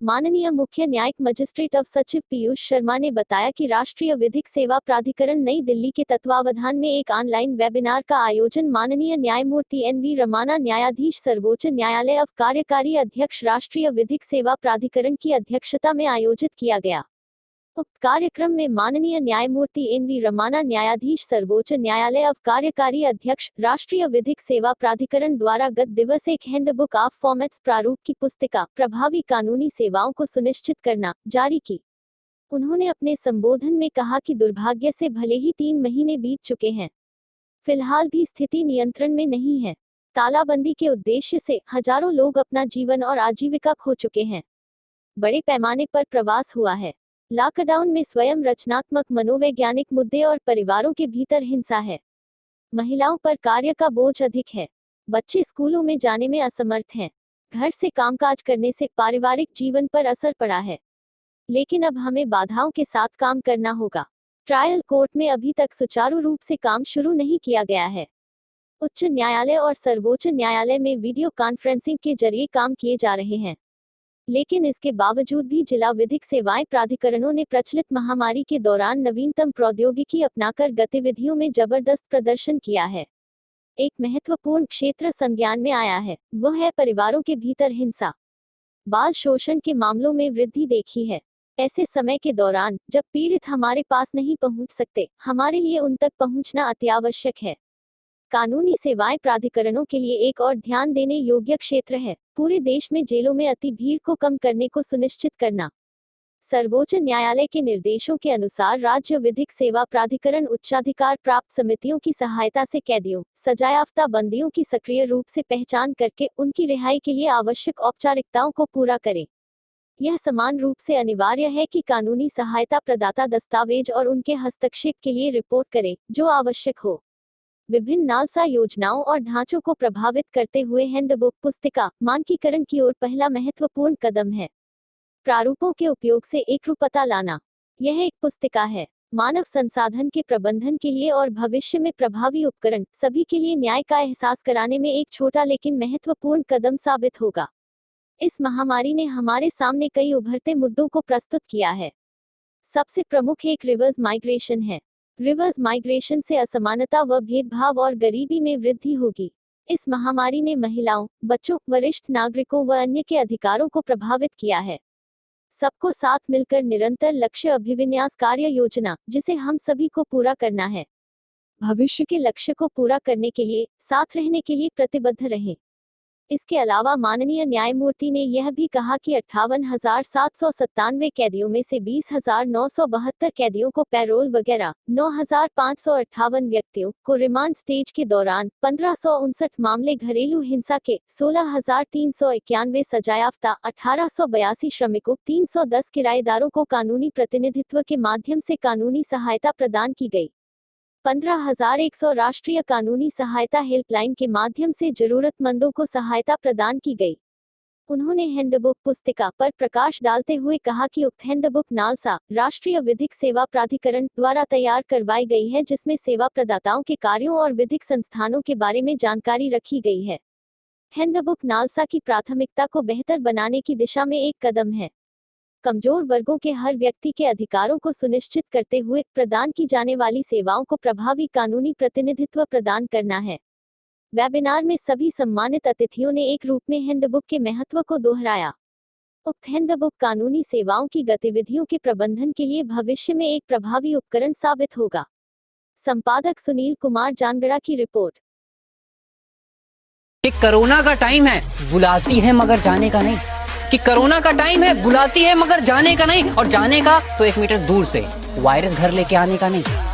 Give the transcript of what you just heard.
माननीय मुख्य न्यायिक मजिस्ट्रेट अव सचिव पीयूष शर्मा ने बताया कि राष्ट्रीय विधिक सेवा प्राधिकरण नई दिल्ली के तत्वावधान में एक ऑनलाइन वेबिनार का आयोजन माननीय न्यायमूर्ति एन.वी. रमाना, न्यायाधीश सर्वोच्च न्यायालय अव कार्यकारी अध्यक्ष राष्ट्रीय विधिक सेवा प्राधिकरण की अध्यक्षता में आयोजित किया गया। उक्त कार्यक्रम में माननीय न्यायमूर्ति एन.वी. रमाना, न्यायाधीश सर्वोच्च न्यायालय अव कार्यकारी अध्यक्ष राष्ट्रीय विधिक सेवा प्राधिकरण द्वारा गत दिवस एक हैंडबुक ऑफ फॉर्मेट्स प्रारूप की पुस्तिका प्रभावी कानूनी सेवाओं को सुनिश्चित करना जारी की। उन्होंने अपने संबोधन में कहा कि दुर्भाग्य से भले ही 3 महीने बीत चुके हैं, फिलहाल भी स्थिति नियंत्रण में नहीं है। तालाबंदी के उद्देश्य से हजारों लोग अपना जीवन और आजीविका खो चुके हैं। बड़े पैमाने पर प्रवास हुआ है। लॉकडाउन में स्वयं रचनात्मक मनोवैज्ञानिक मुद्दे और परिवारों के भीतर हिंसा है। महिलाओं पर कार्य का बोझ अधिक है। बच्चे स्कूलों में जाने में असमर्थ हैं। घर से कामकाज करने से पारिवारिक जीवन पर असर पड़ा है। लेकिन अब हमें बाधाओं के साथ काम करना होगा। ट्रायल कोर्ट में अभी तक सुचारू रूप से काम शुरू नहीं किया गया है। उच्च न्यायालय और सर्वोच्च न्यायालय में वीडियो कॉन्फ्रेंसिंग के जरिए काम किए जा रहे हैं। लेकिन इसके बावजूद भी जिला विधिक सेवाएं प्राधिकरणों ने प्रचलित महामारी के दौरान नवीनतम प्रौद्योगिकी अपनाकर गतिविधियों में जबरदस्त प्रदर्शन किया है। एक महत्वपूर्ण क्षेत्र संज्ञान में आया है, वह है परिवारों के भीतर हिंसा। बाल शोषण के मामलों में वृद्धि देखी है। ऐसे समय के दौरान जब पीड़ित हमारे पास नहीं पहुंच सकते, हमारे लिए उन तक पहुंचना अत्यावश्यक है। कानूनी सेवाएं प्राधिकरणों के लिए एक और ध्यान देने योग्य क्षेत्र है पूरे देश में जेलों में अति भीड़ को कम करने को सुनिश्चित करना। सर्वोच्च न्यायालय के निर्देशों के अनुसार राज्य विधिक सेवा प्राधिकरण उच्चाधिकार प्राप्त समितियों की सहायता से कैदियों, सजायाफ्ता बंदियों की सक्रिय रूप से पहचान करके उनकी रिहाई के लिए आवश्यक औपचारिकताओं को पूरा करे। यह समान रूप से अनिवार्य है कि कानूनी सहायता प्रदाता दस्तावेज और उनके हस्तक्षेप के लिए रिपोर्ट करे जो आवश्यक हो। विभिन्न नालसा योजनाओं और ढांचों को प्रभावित करते हुए हैंडबुक पुस्तिका मानकीकरण की ओर पहला महत्वपूर्ण कदम है। प्रारूपों के उपयोग से एकरूपता लाना। यह एक पुस्तिका है, मानव संसाधन के प्रबंधन के लिए और भविष्य में प्रभावी उपकरण सभी के लिए न्याय का एहसास कराने में एक छोटा लेकिन महत्वपूर्ण कदम साबित होगा। इस महामारी ने हमारे सामने कई उभरते मुद्दों को प्रस्तुत किया है। सबसे प्रमुख एक रिवर्स माइग्रेशन है। रिवर्स माइग्रेशन से असमानता व भेदभाव और गरीबी में वृद्धि होगी। इस महामारी ने महिलाओं, बच्चों, वरिष्ठ नागरिकों व अन्य के अधिकारों को प्रभावित किया है। सबको साथ मिलकर निरंतर लक्ष्य अभिविन्यास कार्य योजना, जिसे हम सभी को पूरा करना है। भविष्य के लक्ष्य को पूरा करने के लिए साथ रहने के लिए प्रतिबद्ध रहें। इसके अलावा माननीय न्यायमूर्ति ने यह भी कहा कि 58,797 कैदियों में से 20,972 कैदियों को पैरोल वगैरह, 9,558 व्यक्तियों को रिमांड स्टेज के दौरान, 1559 मामले घरेलू हिंसा के, 16,391 सजायाफ्ता, 1882 श्रमिकों, 310 किराएदारों को कानूनी प्रतिनिधित्व के माध्यम से कानूनी सहायता प्रदान की गई। 15,100 राष्ट्रीय कानूनी सहायता हेल्पलाइन के माध्यम से जरूरतमंदों को सहायता प्रदान की गई। उन्होंने हैंडबुक पुस्तिका पर प्रकाश डालते हुए कहा कि उक्त हैंडबुक नालसा राष्ट्रीय विधिक सेवा प्राधिकरण द्वारा तैयार करवाई गई है, जिसमें सेवा प्रदाताओं के कार्यों और विधिक संस्थानों के बारे में जानकारी रखी गई है। हैंडबुक नालसा की प्राथमिकता को बेहतर बनाने की दिशा में एक कदम है। कमजोर वर्गों के हर व्यक्ति के अधिकारों को सुनिश्चित करते हुए प्रदान की जाने वाली सेवाओं को प्रभावी कानूनी प्रतिनिधित्व प्रदान करना है। वेबिनार में सभी सम्मानित अतिथियों ने एक रूप में हैंडबुक के महत्व को दोहराया। उक्त हैंडबुक कानूनी सेवाओं की गतिविधियों के प्रबंधन के लिए भविष्य में एक प्रभावी उपकरण साबित होगा। संपादक सुनील कुमार जानगड़ा की रिपोर्ट। कोरोना का टाइम है, बुलाती है मगर जाने का नहीं। कि कोरोना का टाइम है, बुलाती है मगर जाने का नहीं, और जाने का तो 1 मीटर दूर से, वायरस घर लेके आने का नहीं।